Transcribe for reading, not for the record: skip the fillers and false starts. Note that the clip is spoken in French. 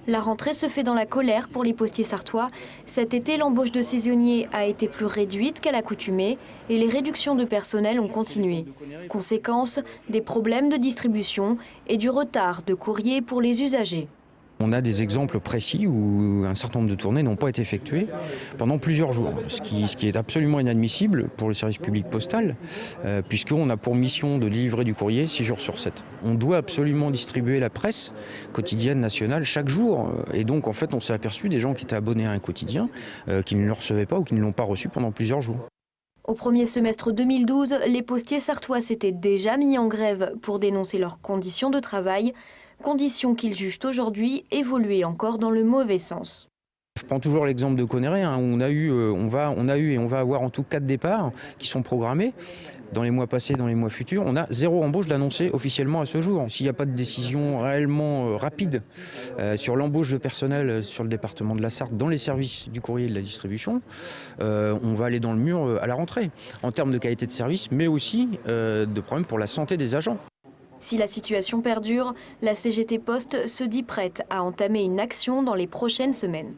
La rentrée se fait dans la colère pour les postiers sarthois. Cet été, l'embauche de saisonniers a été plus réduite qu'à l'accoutumée et les réductions de personnel ont continué. Conséquence, des problèmes de distribution et du retard de courrier pour les usagers. On a des exemples précis où un certain nombre de tournées n'ont pas été effectuées pendant plusieurs jours, ce qui est absolument inadmissible pour le service public postal, puisqu'on a pour mission de livrer du courrier 6 jours sur 7. On doit absolument distribuer la presse quotidienne nationale chaque jour, et donc en fait on s'est aperçu des gens qui étaient abonnés à un quotidien, qui ne le recevaient pas ou qui ne l'ont pas reçu pendant plusieurs jours. Au premier semestre 2012, les postiers sarthois s'étaient déjà mis en grève pour dénoncer leurs conditions de travail, conditions qu'ils jugent aujourd'hui évoluer encore dans le mauvais sens. Je prends toujours l'exemple de Connerré, où on a eu et on va avoir en tout 4 départs qui sont programmés. Dans les mois passés, dans les mois futurs, on a 0 embauche d'annoncée officiellement à ce jour. S'il n'y a pas de décision réellement rapide sur l'embauche de personnel sur le département de la Sarthe, dans les services du courrier et de la distribution, on va aller dans le mur à la rentrée, en termes de qualité de service, mais aussi de problèmes pour la santé des agents. Si la situation perdure, la CGT Poste se dit prête à entamer une action dans les prochaines semaines.